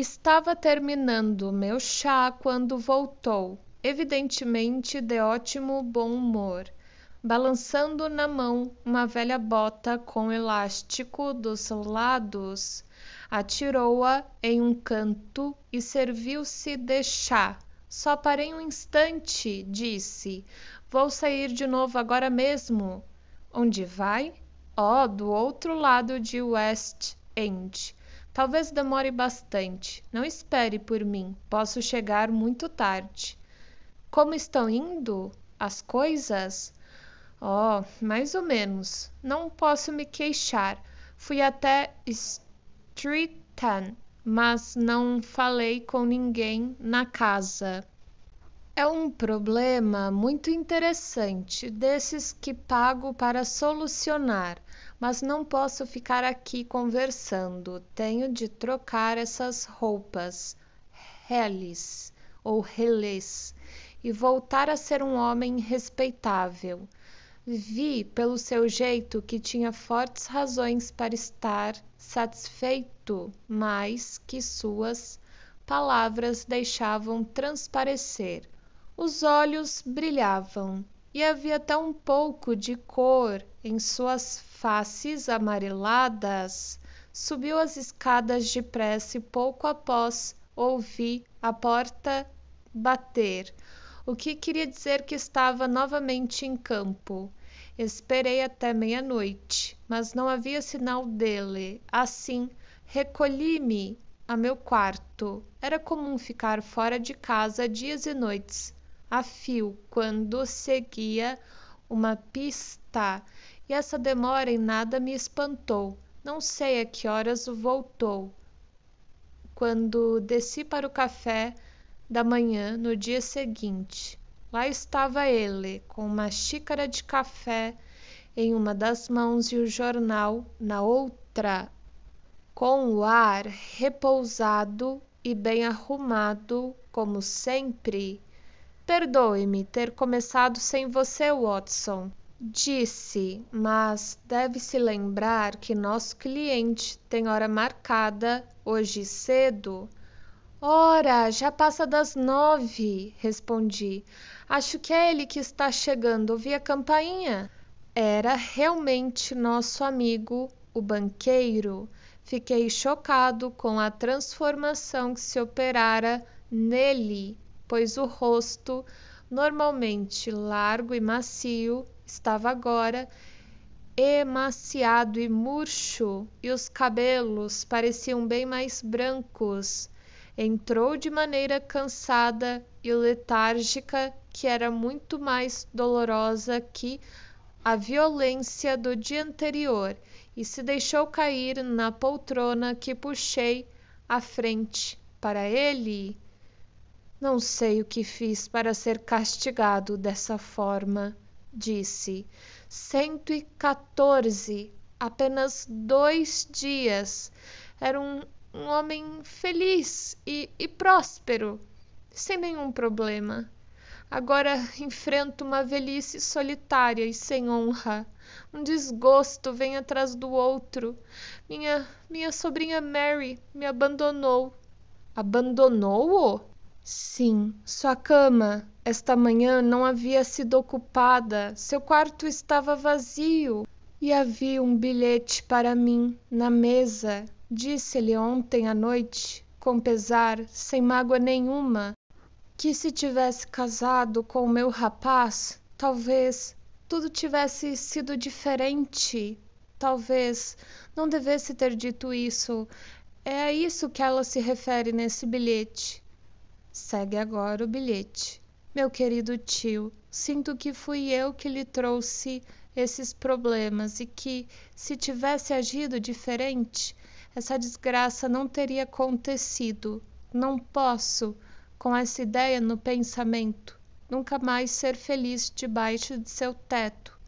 Estava terminando meu chá quando voltou, evidentemente de ótimo bom humor, balançando na mão uma velha bota com elástico dos lados. Atirou-a em um canto e serviu-se de chá. Só parei um instante, disse. Vou sair de novo agora mesmo. Onde vai? Oh, do outro lado de West End. Talvez demore bastante. Não espere por mim. Posso chegar muito tarde. Como estão indo as coisas? Oh, mais ou menos. Não posso me queixar. Fui até Streatham, mas não falei com ninguém na casa. É um problema muito interessante, desses que pago para solucionar, mas não posso ficar aqui conversando. Tenho de trocar essas roupas, reles ou relés, e voltar a ser um homem respeitável. Vi pelo seu jeito que tinha fortes razões para estar satisfeito, mas que suas palavras deixavam transparecer. Os olhos brilhavam, e havia até um pouco de cor em suas faces amareladas. Subiu as escadas depressa e pouco após ouvi a porta bater, o que queria dizer que estava novamente em campo. Esperei até meia-noite, mas não havia sinal dele. Assim, recolhi-me a meu quarto. Era comum ficar fora de casa dias e noites a fio quando seguia uma pista, e essa demora em nada me espantou. Não sei a que horas voltou. Quando desci para o café da manhã no dia seguinte, lá estava ele, com uma xícara de café em uma das mãos e o jornal na outra, com o ar repousado e bem arrumado, como sempre. Perdoe-me ter começado sem você, Watson, disse, mas deve-se lembrar que nosso cliente tem hora marcada hoje cedo. Ora, já passa das 9, respondi. Acho que é ele que está chegando. Ouvi a campainha. Era realmente nosso amigo, o banqueiro. Fiquei chocado com a transformação que se operara nele, pois o rosto, normalmente largo e macio, estava agora emaciado e murcho, e os cabelos pareciam bem mais brancos. Entrou de maneira cansada e letárgica, que era muito mais dolorosa que a violência do dia anterior, e se deixou cair na poltrona que puxei à frente para ele. Não sei o que fiz para ser castigado dessa forma, disse. 114, apenas 2 dias. Era um homem feliz e próspero, sem nenhum problema. Agora enfrento uma velhice solitária e sem honra. Um desgosto vem atrás do outro. Minha sobrinha Mary me abandonou. Abandonou-o? Sim, sua cama esta manhã não havia sido ocupada. Seu quarto estava vazio e havia um bilhete para mim na mesa. Disse-lhe ontem à noite, com pesar, sem mágoa nenhuma, que se tivesse casado com o meu rapaz, talvez tudo tivesse sido diferente. Talvez não devesse ter dito isso. É a isso que ela se refere nesse bilhete. Segue agora o bilhete. Meu querido tio, sinto que fui eu que lhe trouxe esses problemas e que, se tivesse agido diferente, essa desgraça não teria acontecido. Não posso, com essa ideia no pensamento, nunca mais ser feliz debaixo de seu teto.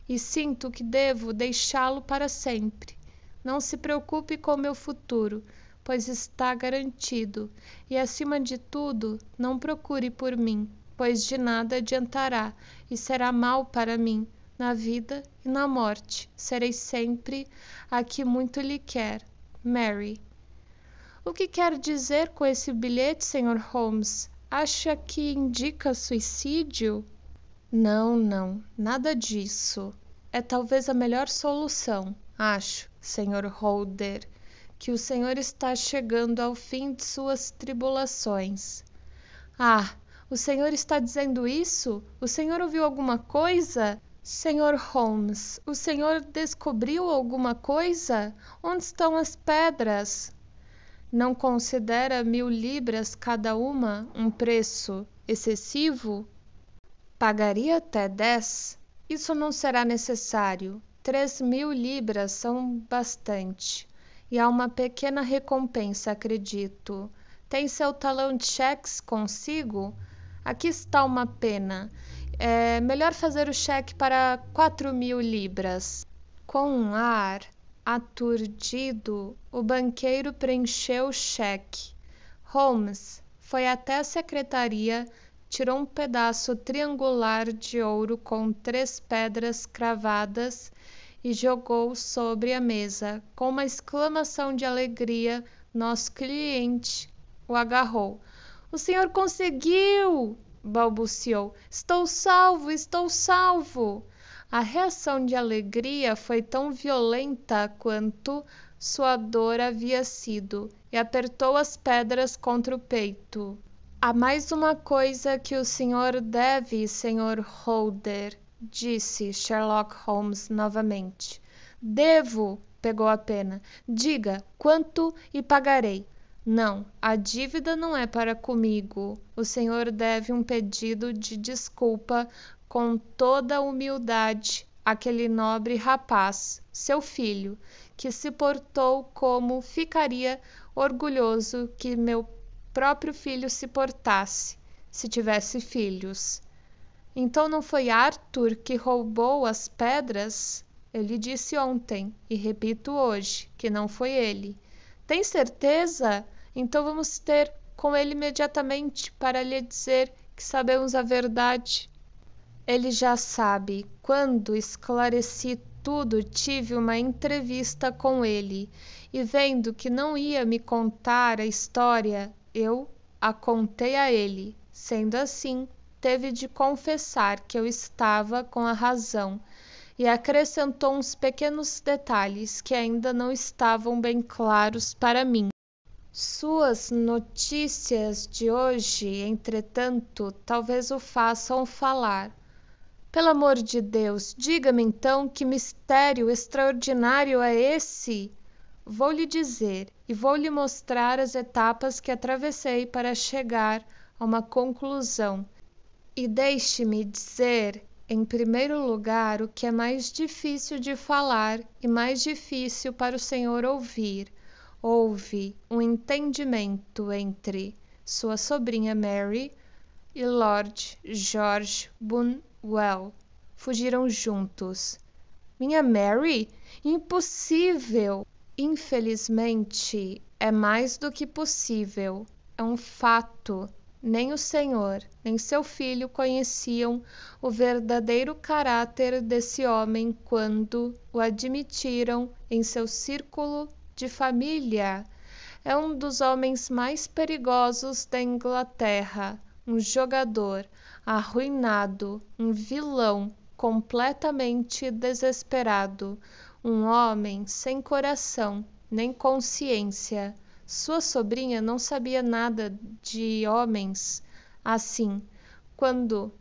E sinto que devo deixá-lo para sempre. Não se preocupe com meu futuro, pois está garantido, e acima de tudo, não procure por mim, pois de nada adiantará e será mal para mim, na vida e na morte. Serei sempre a que muito lhe quer, Mary. O que quer dizer com esse bilhete, Sr. Holmes? Acha que indica suicídio? Não, nada disso. É talvez a melhor solução. Acho, Sr. Holder, que o senhor está chegando ao fim de suas tribulações. Ah, o senhor está dizendo isso? O senhor ouviu alguma coisa? Sr. Holmes, o senhor descobriu alguma coisa? Onde estão as pedras? Não considera 1000 libras cada uma um preço excessivo? Pagaria até 10. Isso não será necessário. 3.000 libras são bastante. E há uma pequena recompensa, acredito. Tem seu talão de cheques consigo? Aqui está uma pena. É melhor fazer o cheque para 4.000 libras. Com um ar aturdido, o banqueiro preencheu o cheque. Holmes foi até a secretaria, tirou um pedaço triangular de ouro com 3 pedras cravadas e jogou sobre a mesa. Com uma exclamação de alegria, nosso cliente o agarrou. "O senhor conseguiu!" balbuciou. "Estou salvo, estou salvo!" A reação de alegria foi tão violenta quanto sua dor havia sido, e apertou as pedras contra o peito. "Há mais uma coisa que o senhor deve, Sr. Holder", disse Sherlock Holmes novamente. "Devo", pegou a pena. "Diga, quanto e pagarei." "Não, a dívida não é para comigo. O senhor deve um pedido de desculpa com toda a humildade àquele nobre rapaz, seu filho, que se portou como ficaria orgulhoso que meu próprio filho se portasse, se tivesse filhos." "Então não foi Arthur que roubou as pedras?" "Eu lhe disse ontem, e repito hoje, que não foi ele." "Tem certeza? Então vamos ter com ele imediatamente para lhe dizer que sabemos a verdade." "Ele já sabe. Quando esclareci tudo, tive uma entrevista com ele, e vendo que não ia me contar a história, eu a contei a ele. Sendo assim, teve de confessar que eu estava com a razão, e acrescentou uns pequenos detalhes que ainda não estavam bem claros para mim. Suas notícias de hoje, entretanto, talvez o façam falar. Pelo amor de Deus, diga-me então que mistério extraordinário é esse?" "Vou lhe dizer, e vou lhe mostrar as etapas que atravessei para chegar a uma conclusão. E deixe-me dizer, em primeiro lugar, o que é mais difícil de falar e mais difícil para o senhor ouvir. Houve um entendimento entre sua sobrinha Mary e Lord George Bunwell. Fugiram juntos." "Minha Mary? Impossível!" "Infelizmente, é mais do que possível. É um fato. Nem o senhor, nem seu filho conheciam o verdadeiro caráter desse homem quando o admitiram em seu círculo de família. É um dos homens mais perigosos da Inglaterra, um jogador arruinado, um vilão completamente desesperado, um homem sem coração nem consciência." Sua sobrinha não sabia nada de homens assim. Quando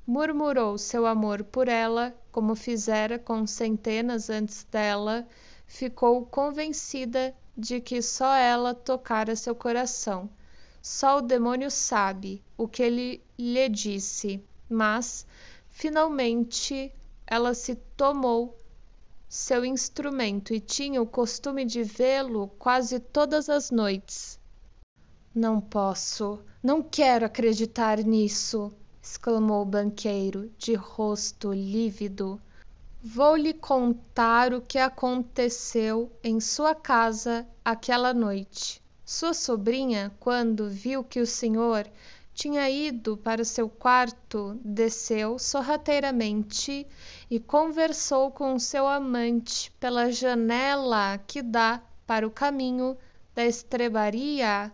murmurou seu amor por ela, como fizera com centenas antes dela, ficou convencida de que só ela tocara seu coração. Só o demônio sabe o que ele lhe disse, mas, finalmente, ela se tomou seu instrumento e tinha o costume de vê-lo quase todas as noites. "Não posso, não quero acreditar nisso!" exclamou o banqueiro, de rosto lívido. "Vou lhe contar o que aconteceu em sua casa aquela noite. Sua sobrinha, quando viu que o senhor tinha ido para seu quarto, desceu sorrateiramente e conversou com seu amante pela janela que dá para o caminho da estrebaria,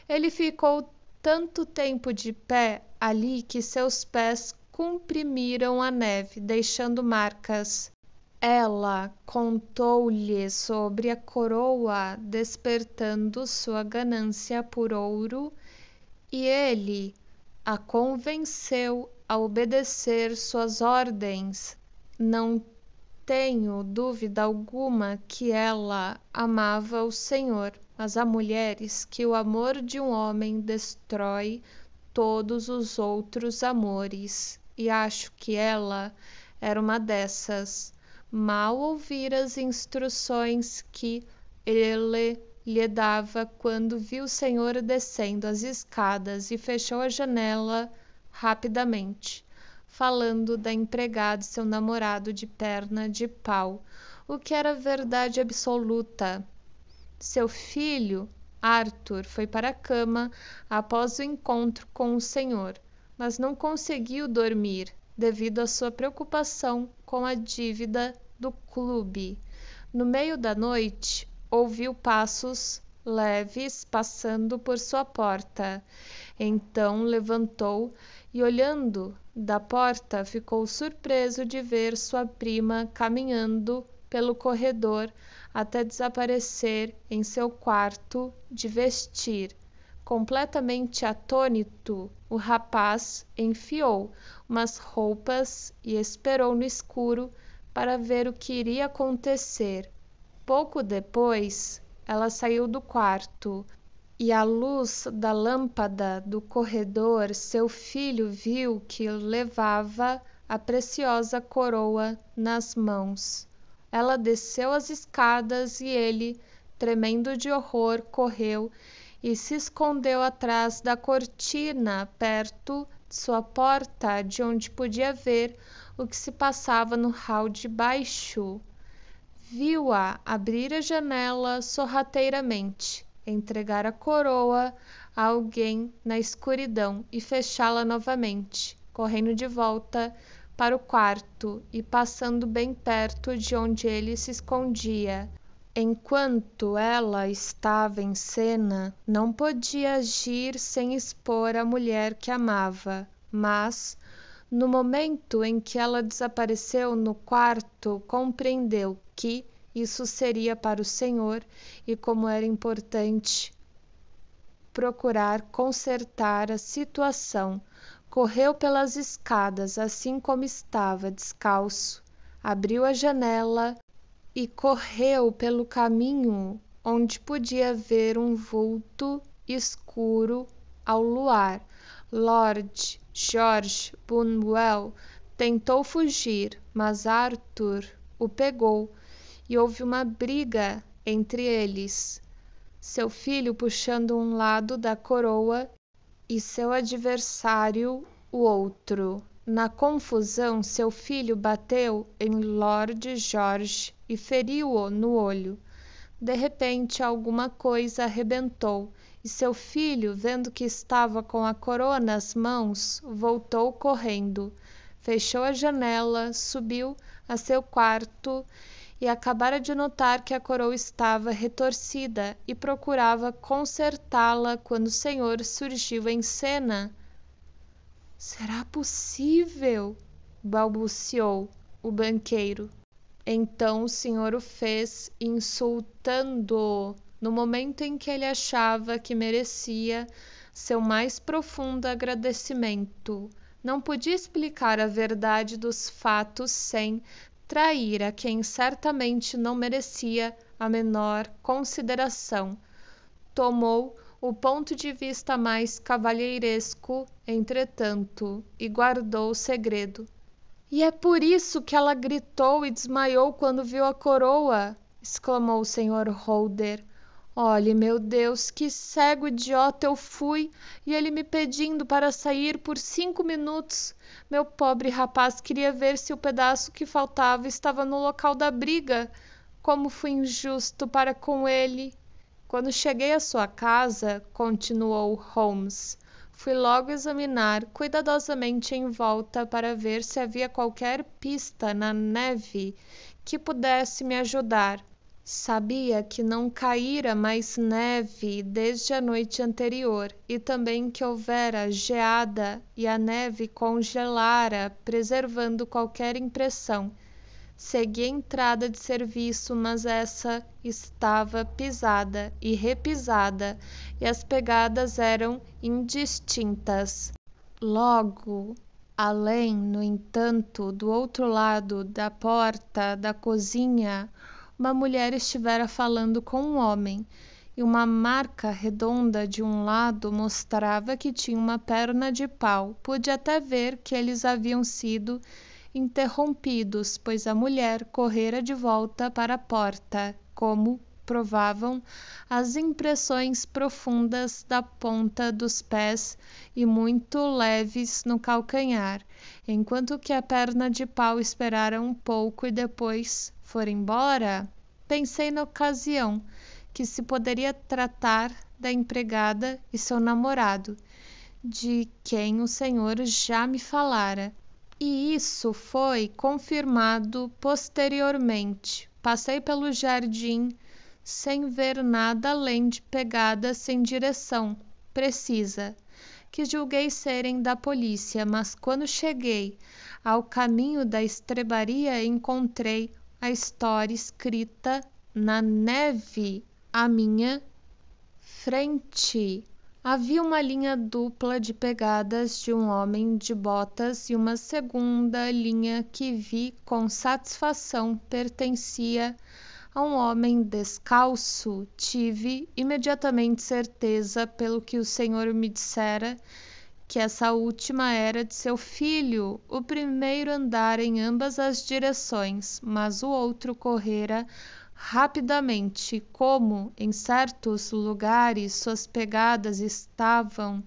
ele ficou tanto tempo de pé ali que seus pés comprimiram a neve, deixando marcas. Ela contou-lhe sobre a coroa, despertando sua ganância por ouro, e ele a convenceu a obedecer suas ordens. Não tenho dúvida alguma que ela amava o Senhor, mas há mulheres que o amor de um homem destrói todos os outros amores, e acho que ela era uma dessas. Mal ouvira as instruções que ele lhe dava quando viu o Senhor descendo as escadas e fechou a janela rapidamente, falando da empregada e seu namorado de perna de pau, o que era verdade absoluta. Seu filho, Arthur, foi para a cama após o encontro com o Senhor, mas não conseguiu dormir devido à sua preocupação com a dívida do clube. No meio da noite, ouviu passos leves passando por sua porta. Então levantou e, olhando da porta, ficou surpreso de ver sua prima caminhando pelo corredor até desaparecer em seu quarto de vestir. Completamente atônito, o rapaz enfiou umas roupas e esperou no escuro para ver o que iria acontecer. Pouco depois, ela saiu do quarto e, à luz da lâmpada do corredor, seu filho viu que levava a preciosa coroa nas mãos. Ela desceu as escadas e ele, tremendo de horror, correu e se escondeu atrás da cortina perto de sua porta, de onde podia ver o que se passava no hall de baixo. Viu-a abrir a janela sorrateiramente, entregar a coroa a alguém na escuridão e fechá-la novamente, correndo de volta para o quarto e passando bem perto de onde ele se escondia. Enquanto ela estava em cena, não podia agir sem expor a mulher que amava, mas, no momento em que ela desapareceu no quarto, compreendeu que isso seria para o Senhor e como era importante procurar consertar a situação. Correu pelas escadas assim como estava, descalço, abriu a janela e correu pelo caminho onde podia ver um vulto escuro ao luar. Lord George Bunwell tentou fugir, mas Arthur o pegou e houve uma briga entre eles, seu filho puxando um lado da coroa e seu adversário o outro. Na confusão, seu filho bateu em Lord George e feriu-o no olho. De repente, alguma coisa arrebentou, e seu filho, vendo que estava com a coroa nas mãos, voltou correndo, fechou a janela, subiu a seu quarto e acabara de notar que a coroa estava retorcida e procurava consertá-la quando o Senhor surgiu em cena. Será possível? Balbuciou o banqueiro. Então o Senhor o fez, insultando-o no momento em que ele achava que merecia seu mais profundo agradecimento. Não podia explicar a verdade dos fatos sem trair a quem certamente não merecia a menor consideração. Tomou o ponto de vista mais cavalheiresco, entretanto, e guardou o segredo. E é por isso que ela gritou e desmaiou quando viu a coroa, exclamou o Sr. Holder. Olhe, meu Deus, que cego idiota eu fui, e ele me pedindo para sair por 5 minutos. Meu pobre rapaz queria ver se o pedaço que faltava estava no local da briga. Como fui injusto para com ele. Quando cheguei à sua casa, continuou Holmes, fui logo examinar cuidadosamente em volta para ver se havia qualquer pista na neve que pudesse me ajudar. Sabia que não caíra mais neve desde a noite anterior, e também que houvera geada e a neve congelara, preservando qualquer impressão. Segui a entrada de serviço, mas essa estava pisada e repisada, e as pegadas eram indistintas. Logo além, no entanto, do outro lado da porta da cozinha, uma mulher estivera falando com um homem, e uma marca redonda de um lado mostrava que tinha uma perna de pau. Pude até ver que eles haviam sido interrompidos, pois a mulher correra de volta para a porta, como provavam as impressões profundas da ponta dos pés e muito leves no calcanhar, enquanto que a perna de pau esperara um pouco e depois fora embora. Pensei na ocasião que se poderia tratar da empregada e seu namorado, de quem o senhor já me falara. E isso foi confirmado posteriormente. Passei pelo jardim sem ver nada além de pegadas sem direção precisa, que julguei serem da polícia, mas quando cheguei ao caminho da estrebaria encontrei a história escrita na neve à minha frente. Havia uma linha dupla de pegadas de um homem de botas e uma segunda linha que vi com satisfação pertencia a um homem descalço. Tive imediatamente certeza, pelo que o senhor me dissera, que essa última era de seu filho. O primeiro andara em ambas as direções, mas o outro correra rapidamente. Como em certos lugares suas pegadas estavam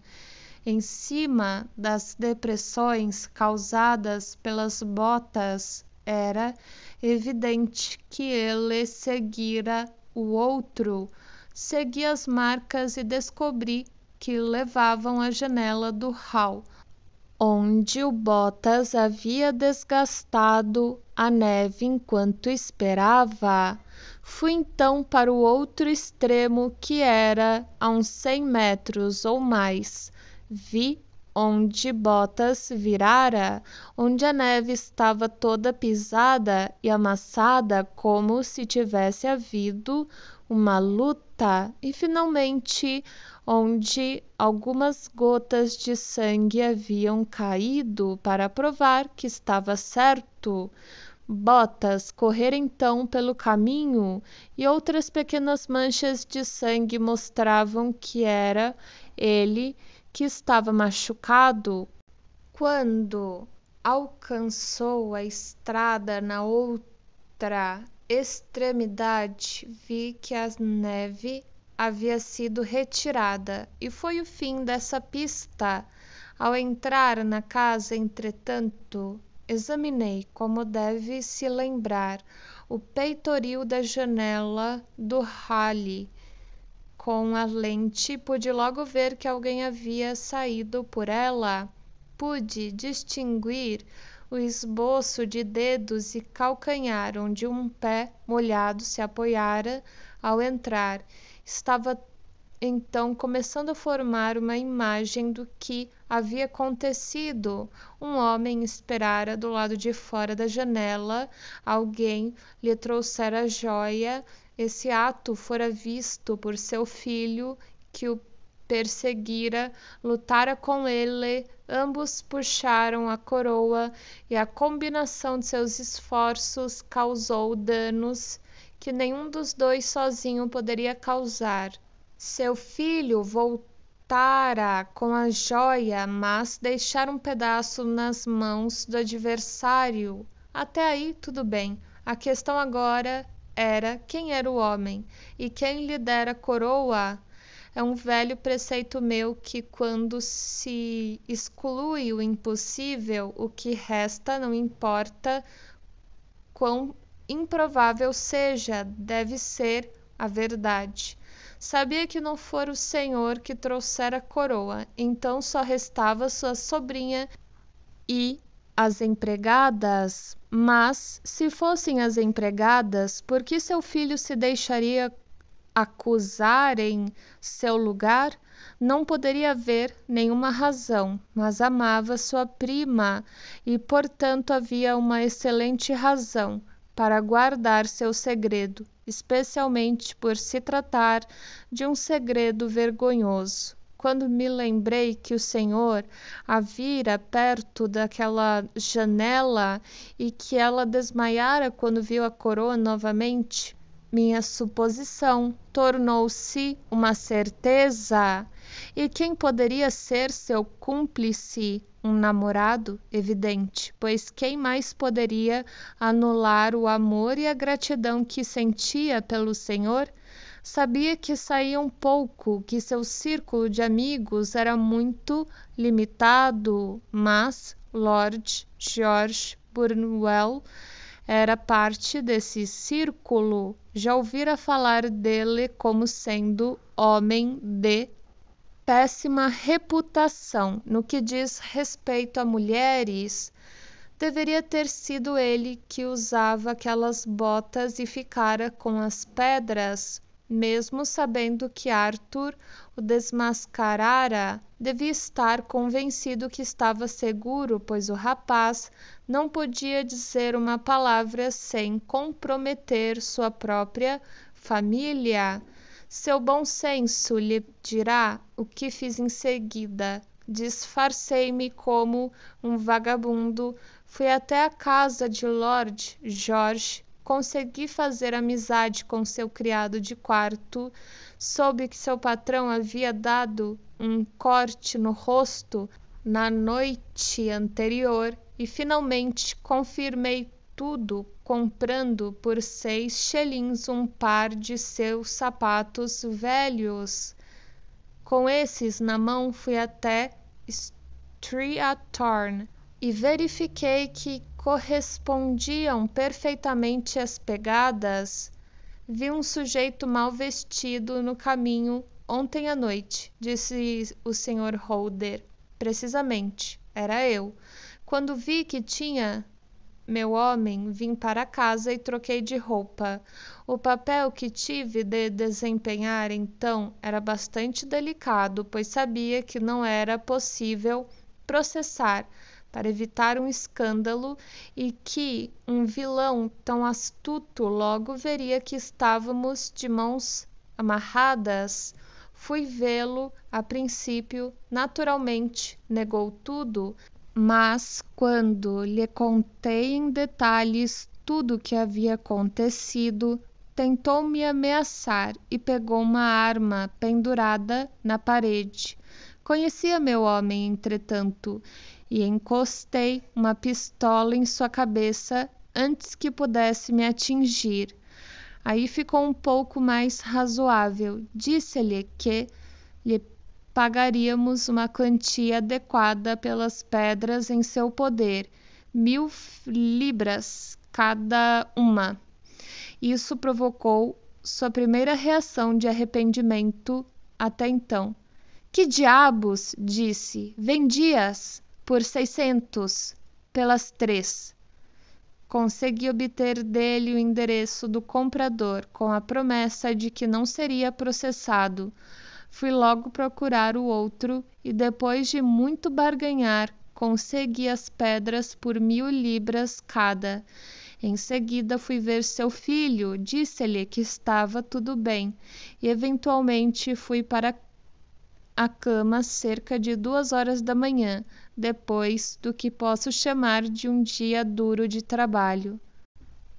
em cima das depressões causadas pelas botas, era evidente que ele seguira o outro. Segui as marcas e descobri que levavam à janela do hall, onde o Botas havia desgastado a neve enquanto esperava. Fui então para o outro extremo, que era a uns 100 metros ou mais. Vi onde Botas virara, onde a neve estava toda pisada e amassada, como se tivesse havido uma luta, e finalmente onde algumas gotas de sangue haviam caído, para provar que estava certo. Botas correra então pelo caminho, e outras pequenas manchas de sangue mostravam que era ele que estava machucado. Quando alcançou a estrada na outra extremidade, vi que a neve havia sido retirada, e foi o fim dessa pista. Ao entrar na casa, entretanto, examinei, como deve se lembrar, o peitoril da janela do hall com a lente. Pude logo ver que alguém havia saído por ela. Pude distinguir o esboço de dedos e calcanhar, onde um pé molhado se apoiara ao entrar. Estava então começando a formar uma imagem do que havia acontecido. Um homem esperara do lado de fora da janela, alguém lhe trouxera a jóia. Esse ato fora visto por seu filho, que o perseguira, lutara com ele, ambos puxaram a coroa, e a combinação de seus esforços causou danos que nenhum dos dois sozinho poderia causar. Seu filho voltara com a jóia, mas deixara um pedaço nas mãos do adversário. Até aí tudo bem. A questão agora era quem era o homem e quem lhe dera coroa. É um velho preceito meu que, quando se exclui o impossível, o que resta, não importa quão improvável seja, deve ser a verdade. Sabia que não fora o senhor que trouxera a coroa, então só restava sua sobrinha, e as empregadas, mas se fossem as empregadas, por que seu filho se deixaria acusar em seu lugar? Não poderia haver nenhuma razão, mas amava sua prima e, portanto, havia uma excelente razão para guardar seu segredo, especialmente por se tratar de um segredo vergonhoso. Quando me lembrei que o Senhor a vira perto daquela janela e que ela desmaiara quando viu a coroa novamente, minha suposição tornou-se uma certeza. E quem poderia ser seu cúmplice? Um namorado? Evidente, pois quem mais poderia anular o amor e a gratidão que sentia pelo Senhor? Sabia que saía um pouco, que seu círculo de amigos era muito limitado, mas Lord George Burnwell era parte desse círculo. Já ouvira falar dele como sendo homem de péssima reputação no que diz respeito a mulheres. Deveria ter sido ele que usava aquelas botas e ficara com as pedras, mesmo sabendo que Arthur o desmascarara. Devia estar convencido que estava seguro, pois o rapaz não podia dizer uma palavra sem comprometer sua própria família. Seu bom senso lhe dirá o que fiz em seguida. Disfarcei-me como um vagabundo, fui até a casa de Lord George, consegui fazer amizade com seu criado de quarto, soube que seu patrão havia dado um corte no rosto na noite anterior e finalmente confirmei tudo comprando por 6 shillings um par de seus sapatos velhos. Com esses na mão fui até Streathorn e verifiquei que correspondiam perfeitamente às pegadas. Vi um sujeito mal vestido no caminho ontem à noite, disse o Sr. Holder. Precisamente, era eu. Quando vi que tinha meu homem, vim para casa e troquei de roupa. O papel que tive de desempenhar então era bastante delicado, pois sabia que não era possível processar para evitar um escândalo e que um vilão tão astuto logo veria que estávamos de mãos amarradas. Fui vê-lo a princípio, naturalmente negou tudo, mas quando lhe contei em detalhes tudo o que havia acontecido, tentou me ameaçar e pegou uma arma pendurada na parede. Conhecia meu homem, entretanto, e encostei uma pistola em sua cabeça antes que pudesse me atingir. Aí ficou um pouco mais razoável. Disse-lhe que lhe pagaríamos uma quantia adequada pelas pedras em seu poder, 1000 libras cada uma. Isso provocou sua primeira reação de arrependimento até então. Que diabos, disse, vendi-as por 600 pelas 3. Consegui obter dele o endereço do comprador com a promessa de que não seria processado. Fui logo procurar o outro e, depois de muito barganhar, consegui as pedras por 1000 libras cada. Em seguida fui ver seu filho, disse-lhe que estava tudo bem e eventualmente fui para a cama cerca de 2 horas da manhã, depois do que posso chamar de um dia duro de trabalho.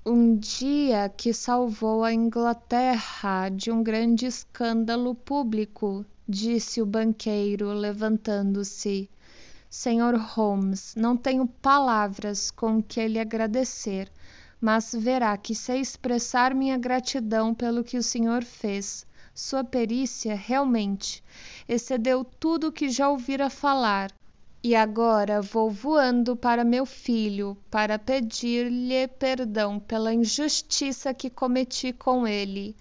Um dia que salvou a Inglaterra de um grande escândalo público, disse o banqueiro, levantando-se. Sr. Holmes, não tenho palavras com que lhe agradecer, mas verá que sei expressar minha gratidão pelo que o senhor fez. Sua perícia, realmente, excedeu tudo o que já ouvira falar. E agora vou voando para meu filho, para pedir-lhe perdão pela injustiça que cometi com ele.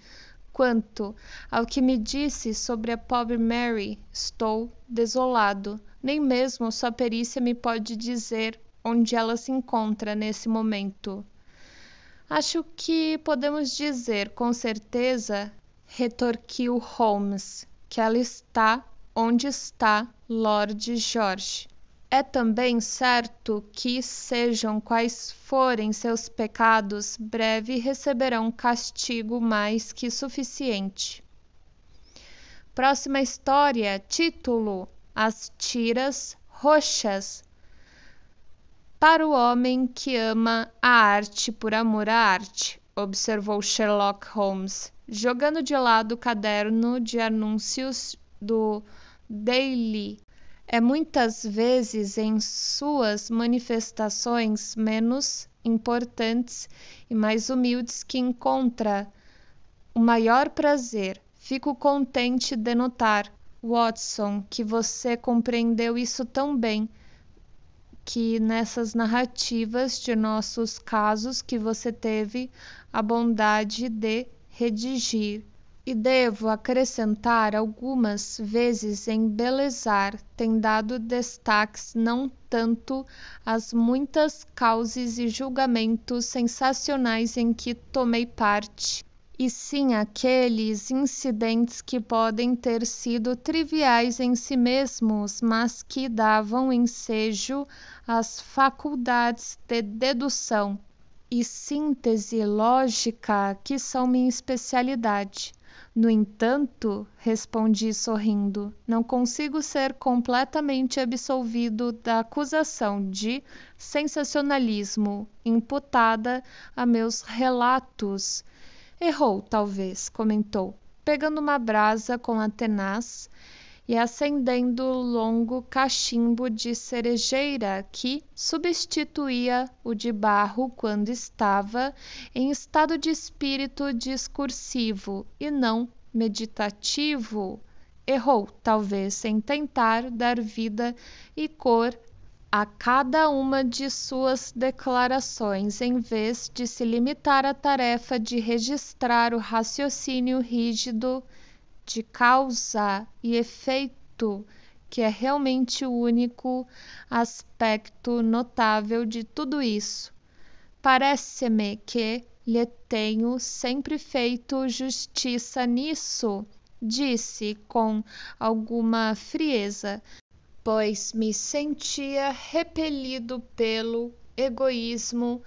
Quanto ao que me disse sobre a pobre Mary, estou desolado. Nem mesmo sua perícia me pode dizer onde ela se encontra nesse momento. Acho que podemos dizer com certeza, retorquiu Holmes, que ela está onde está Lord George. É também certo que, sejam quais forem seus pecados, breve receberão castigo mais que suficiente. Próxima história, título: As tiras roxas. Para o homem que ama a arte por amor à arte, observou Sherlock Holmes, jogando de lado o caderno de anúncios do Daily. É muitas vezes em suas manifestações menos importantes e mais humildes que encontra o maior prazer. Fico contente de notar, Watson, que você compreendeu isso tão bem, que nessas narrativas de nossos casos que você teve a bondade de redigir. E devo acrescentar, algumas vezes embelezar, tem dado destaques não tanto às muitas causas e julgamentos sensacionais em que tomei parte, e sim àqueles incidentes que podem ter sido triviais em si mesmos, mas que davam ensejo às faculdades de dedução e síntese lógica que são minha especialidade. No entanto, respondi sorrindo, não consigo ser completamente absolvido da acusação de sensacionalismo imputada a meus relatos. Errou, talvez, comentou, pegando uma brasa com a tenaz e acendendo o longo cachimbo de cerejeira que substituía o de barro quando estava em estado de espírito discursivo e não meditativo. Errou, talvez, em tentar dar vida e cor a cada uma de suas declarações, em vez de se limitar à tarefa de registrar o raciocínio rígido de causa e efeito, que é realmente o único aspecto notável de tudo isso. Parece-me que lhe tenho sempre feito justiça nisso, disse com alguma frieza, pois me sentia repelido pelo egoísmo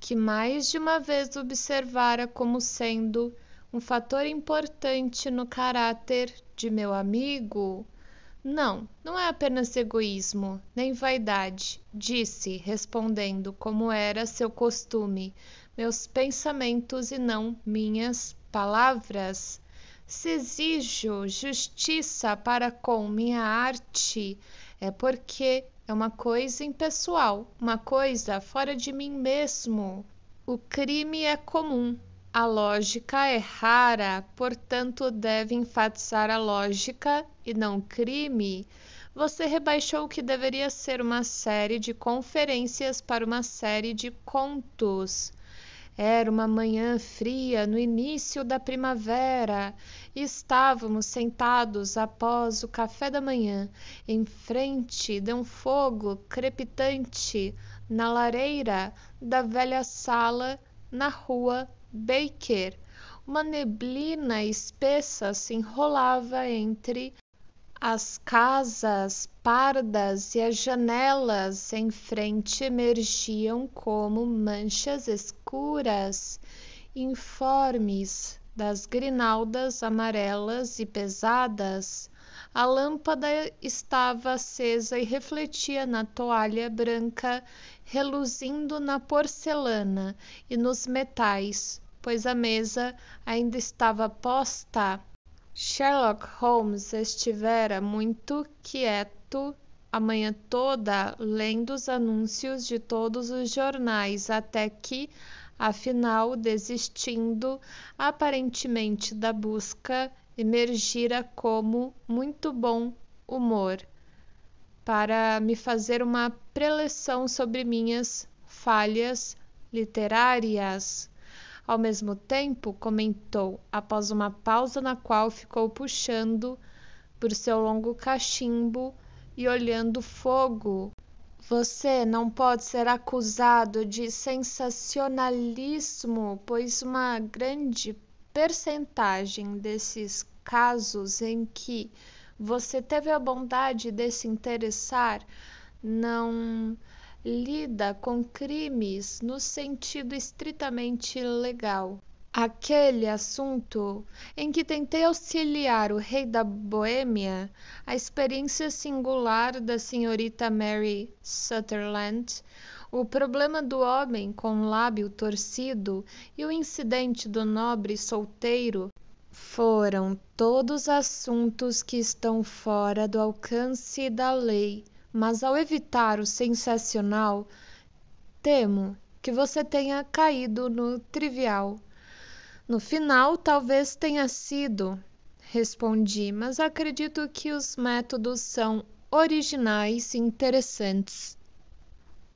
que mais de uma vez observara como sendo um fator importante no caráter de meu amigo. Não, não é apenas egoísmo, nem vaidade, disse, respondendo como era seu costume, meus pensamentos e não minhas palavras. Se exijo justiça para com minha arte, é porque é uma coisa impessoal, uma coisa fora de mim mesmo. O crime é comum. A lógica é rara, portanto deve enfatizar a lógica e não o crime. Você rebaixou o que deveria ser uma série de conferências para uma série de contos. Era uma manhã fria no início da primavera e estávamos sentados após o café da manhã, em frente de um fogo crepitante na lareira da velha sala na rua Baker. Uma neblina espessa se enrolava entre as casas pardas e as janelas em frente emergiam como manchas escuras, informes das grinaldas amarelas e pesadas. A lâmpada estava acesa e refletia na toalha branca, reluzindo na porcelana e nos metais, pois a mesa ainda estava posta. Sherlock Holmes estivera muito quieto a manhã toda, lendo os anúncios de todos os jornais, até que, afinal, desistindo aparentemente da busca, emergira como muito bom humor para me fazer uma preleção sobre minhas falhas literárias. Ao mesmo tempo, comentou, após uma pausa na qual ficou puxando por seu longo cachimbo e olhando o fogo. Você não pode ser acusado de sensacionalismo, pois uma grande percentagem desses casos em que você teve a bondade de se interessar não lida com crimes no sentido estritamente legal. Aquele assunto em que tentei auxiliar o rei da Boêmia, a experiência singular da senhorita Mary Sutherland, o problema do homem com lábio torcido e o incidente do nobre solteiro foram todos assuntos que estão fora do alcance da lei, mas ao evitar o sensacional, temo que você tenha caído no trivial. No final, talvez tenha sido, respondi, mas acredito que os métodos são originais e interessantes.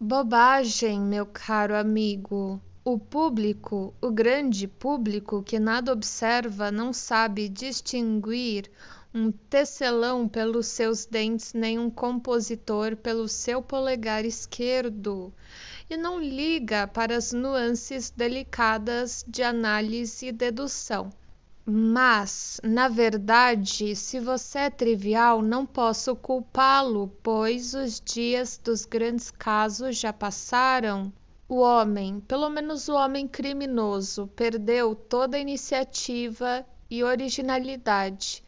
Bobagem, meu caro amigo. O público, o grande público que nada observa, não sabe distinguir um tecelão pelos seus dentes, nem um compositor pelo seu polegar esquerdo, e não liga para as nuances delicadas de análise e dedução. Mas, na verdade, se você é trivial, não posso culpá-lo, pois os dias dos grandes casos já passaram. O homem, pelo menos o homem criminoso, perdeu toda a iniciativa e originalidade.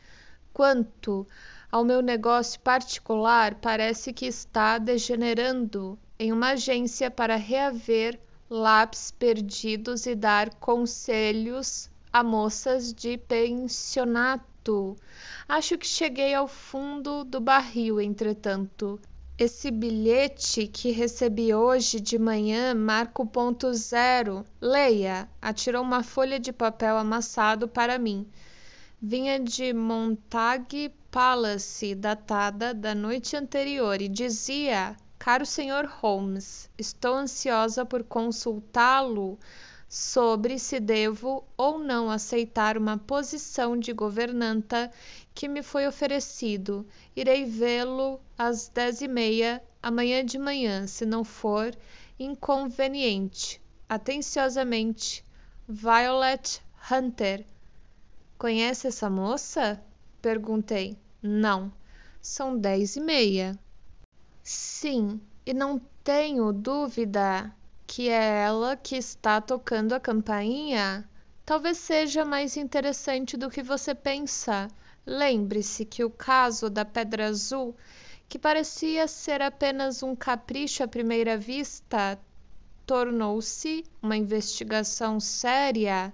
Quanto ao meu negócio particular, parece que está degenerando em uma agência para reaver lápis perdidos e dar conselhos a moças de pensionato. Acho que cheguei ao fundo do barril, entretanto. Esse bilhete que recebi hoje de manhã marca o ponto zero. Leia. Atirou uma folha de papel amassado para mim. Vinha de Montague Palace, datada da noite anterior, e dizia: Caro Sr. Holmes, estou ansiosa por consultá-lo sobre se devo ou não aceitar uma posição de governanta que me foi oferecido. Irei vê-lo às 10h30 amanhã de manhã, se não for inconveniente. Atenciosamente, Violet Hunter. Conhece essa moça? Perguntei. Não. São 10h30. Sim, e não tenho dúvida que é ela que está tocando a campainha. Talvez seja mais interessante do que você pensa. Lembre-se que o caso da Pedra Azul, que parecia ser apenas um capricho à primeira vista, tornou-se uma investigação séria.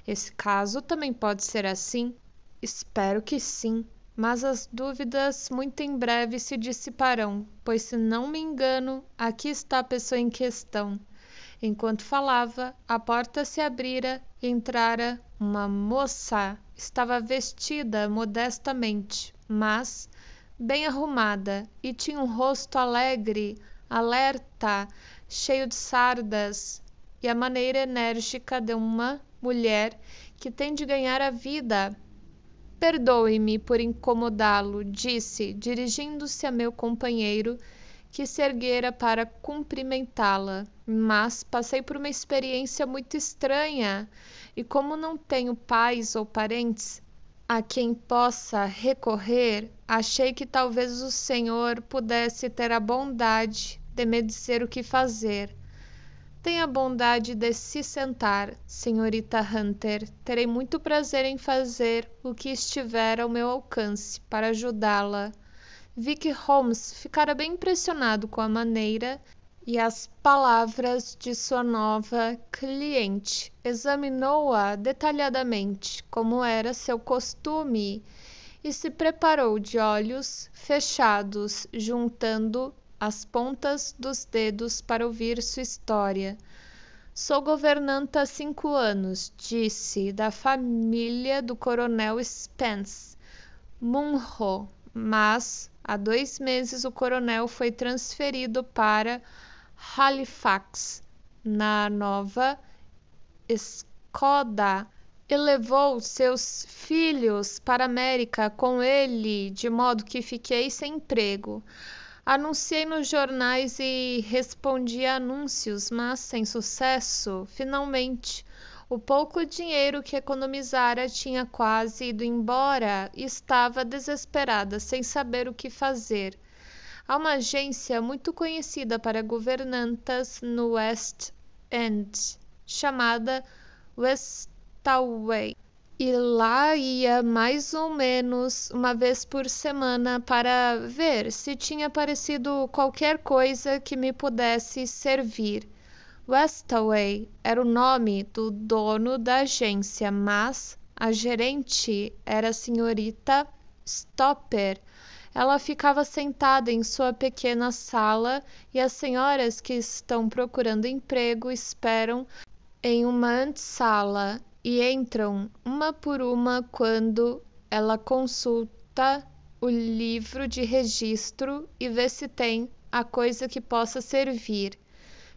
Esse caso também pode ser assim? Espero que sim, mas as dúvidas muito em breve se dissiparão, pois, se não me engano, aqui está a pessoa em questão. Enquanto falava, a porta se abrira e entrara uma moça. Estava vestida modestamente, mas bem arrumada, e tinha um rosto alegre, alerta, cheio de sardas, e a maneira enérgica de uma mulher que tem de ganhar a vida. Perdoe-me por incomodá-lo, disse, dirigindo-se a meu companheiro, que se erguera para cumprimentá-la, mas passei por uma experiência muito estranha, e como não tenho pais ou parentes a quem possa recorrer, achei que talvez o senhor pudesse ter a bondade de me dizer o que fazer. Tenha a bondade de se sentar, senhorita Hunter. Terei muito prazer em fazer o que estiver ao meu alcance para ajudá-la. Vi que Holmes ficara bem impressionado com a maneira e as palavras de sua nova cliente. Examinou-a detalhadamente, como era seu costume, e se preparou de olhos fechados, juntando as pontas dos dedos para ouvir sua história. Sou governanta há 5 anos, disse, da família do coronel Spence, Munro, mas há 2 meses o coronel foi transferido para Halifax, na Nova Escócia, e levou seus filhos para a América com ele, de modo que fiquei sem emprego. Anunciei nos jornais e respondi a anúncios, mas sem sucesso. Finalmente, o pouco dinheiro que economizara tinha quase ido embora e estava desesperada, sem saber o que fazer. Há uma agência muito conhecida para governantas no West End, chamada Westaway. E lá ia mais ou menos uma vez por semana para ver se tinha aparecido qualquer coisa que me pudesse servir. Westaway era o nome do dono da agência, mas a gerente era a senhorita Stopper. Ela ficava sentada em sua pequena sala e as senhoras que estão procurando emprego esperam em uma antessala e entram uma por uma quando ela consulta o livro de registro e vê se tem a coisa que possa servir.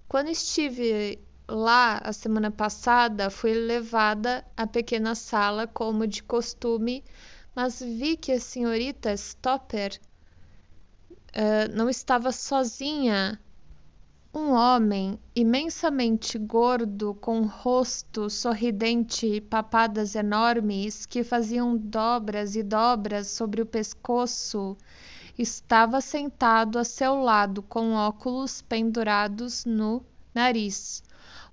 Quando estive lá a semana passada, fui levada à pequena sala como de costume, mas vi que a senhorita Stopper não estava sozinha. Um homem imensamente gordo, com rosto sorridente e papadas enormes que faziam dobras e dobras sobre o pescoço, estava sentado a seu lado com óculos pendurados no nariz,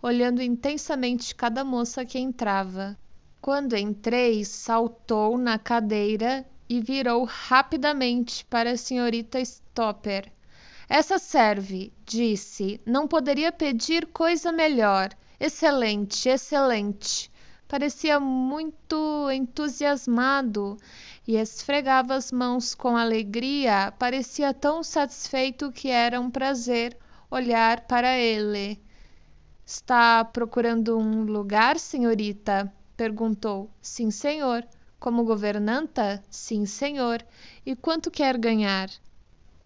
olhando intensamente cada moça que entrava. Quando entrei, saltou na cadeira e virou rapidamente para a senhorita Stopper. Essa serve, disse. Não poderia pedir coisa melhor. Excelente, excelente. Parecia muito entusiasmado e esfregava as mãos com alegria. Parecia tão satisfeito que era um prazer olhar para ele. Está procurando um lugar, senhorita? Perguntou. Sim, senhor. Como governanta? Sim, senhor. E quanto quer ganhar?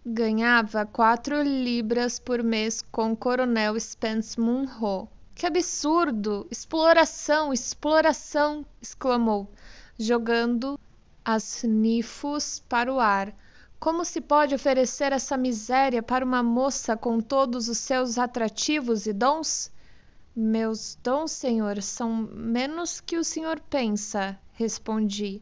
Ganhava 4 libras por mês com o coronel Spence Munro. Que absurdo! Exploração, exploração! Exclamou, jogando as nifos para o ar. Como se pode oferecer essa miséria para uma moça com todos os seus atrativos e dons? Meus dons, senhor, são menos que o senhor pensa, respondi.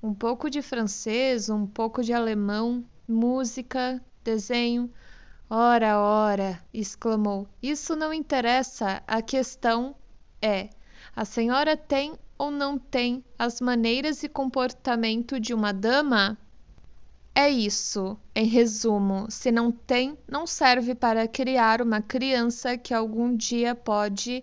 Um pouco de francês, um pouco de alemão, música, desenho. Ora, ora, exclamou. Isso não interessa. A questão é: a senhora tem ou não tem as maneiras e comportamento de uma dama? É isso, em resumo. Se não tem, não serve para criar uma criança que algum dia pode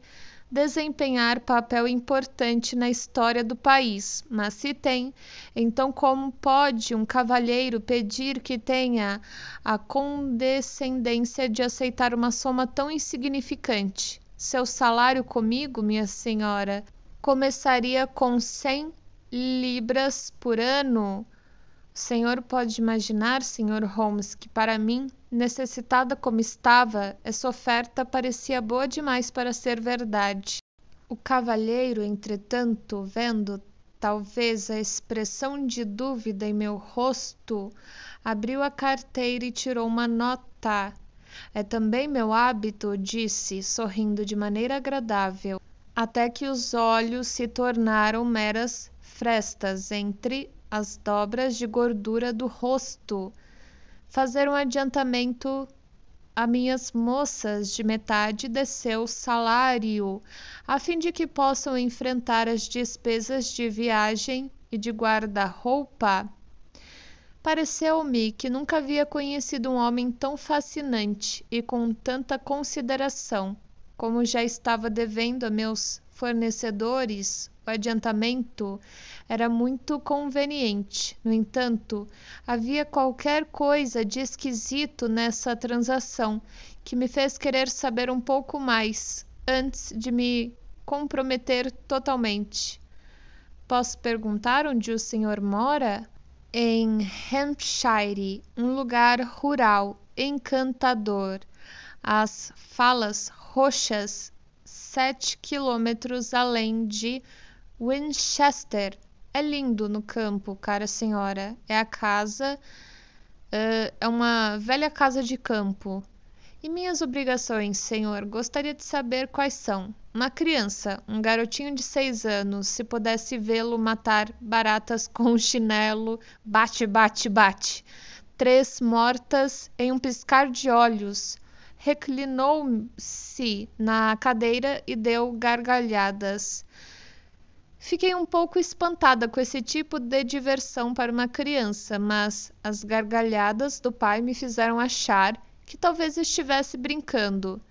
desempenhar papel importante na história do país, mas se tem, então como pode um cavalheiro pedir que tenha a condescendência de aceitar uma soma tão insignificante? Seu salário comigo, minha senhora, começaria com 100 libras por ano. O senhor pode imaginar, Sr. Holmes, que para mim, necessitada como estava, essa oferta parecia boa demais para ser verdade. O cavalheiro, entretanto, vendo talvez a expressão de dúvida em meu rosto, abriu a carteira e tirou uma nota. É também meu hábito, disse, sorrindo de maneira agradável, até que os olhos se tornaram meras frestas entre as dobras de gordura do rosto, fazer um adiantamento a minhas moças de metade de seu salário, a fim de que possam enfrentar as despesas de viagem e de guarda-roupa. Pareceu-me que nunca havia conhecido um homem tão fascinante e com tanta consideração. Como já estava devendo a meus fornecedores, o adiantamento era muito conveniente. No entanto, havia qualquer coisa de esquisito nessa transação que me fez querer saber um pouco mais antes de me comprometer totalmente. Posso perguntar onde o senhor mora? Em Hampshire, um lugar rural, encantador. As Falas Roxas, 7 quilômetros além de Winchester. É lindo no campo, cara senhora. É é uma velha casa de campo. E minhas obrigações, senhor, gostaria de saber quais são. Uma criança, um garotinho de 6 anos, se pudesse vê-lo matar baratas com um chinelo, bate, bate, bate. 3 mortas em um piscar de olhos. Reclinou-se na cadeira e deu gargalhadas. Fiquei um pouco espantada com esse tipo de diversão para uma criança, mas as gargalhadas do pai me fizeram achar que talvez estivesse brincando.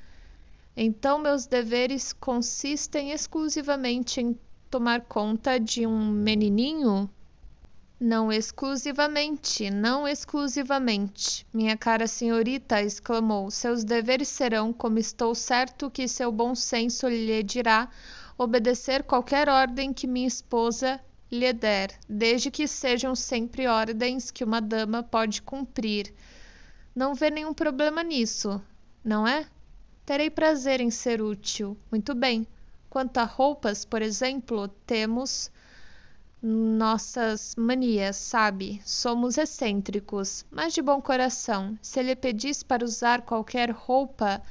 Então meus deveres consistem exclusivamente em tomar conta de um menininho? Não exclusivamente, não exclusivamente, minha cara senhorita, exclamou. Seus deveres serão, como estou certo que seu bom senso lhe dirá, obedecer qualquer ordem que minha esposa lhe der, desde que sejam sempre ordens que uma dama pode cumprir. Não vê nenhum problema nisso, não é? Terei prazer em ser útil. Muito bem. Quanto a roupas, por exemplo, temos nossas manias, sabe? Somos excêntricos, mas de bom coração. Se lhe pedisse para usar qualquer roupa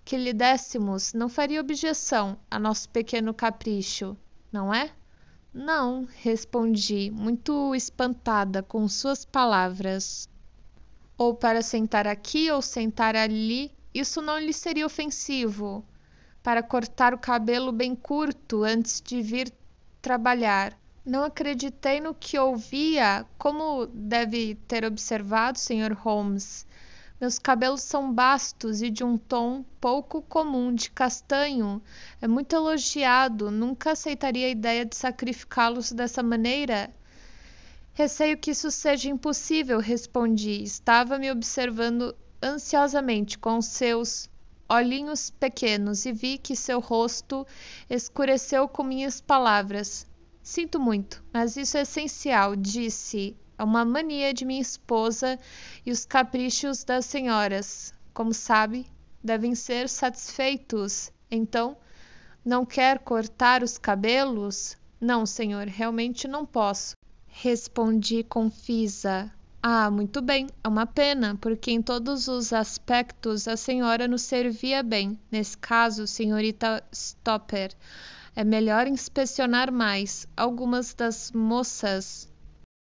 que lhe dessemos, não faria objeção a nosso pequeno capricho, não é? Não, respondi, muito espantada com suas palavras. Ou para sentar aqui ou sentar ali, isso não lhe seria ofensivo. Para cortar o cabelo bem curto antes de vir trabalhar. Não acreditei no que ouvia, como deve ter observado, Sr. Holmes. Meus cabelos são bastos e de um tom pouco comum de castanho. É muito elogiado. Nunca aceitaria a ideia de sacrificá-los dessa maneira. Receio que isso seja impossível, respondi. Estava me observando ansiosamente com seus olhinhos pequenos e vi que seu rosto escureceu com minhas palavras. Sinto muito, mas isso é essencial, disse. É uma mania de minha esposa e os caprichos das senhoras, como sabe, devem ser satisfeitos. Então, não quer cortar os cabelos? Não, senhor, realmente não posso. Respondi confisa. Ah, muito bem, é uma pena, porque em todos os aspectos a senhora nos servia bem. Nesse caso, senhorita Stopper, é melhor inspecionar mais. Algumas das moças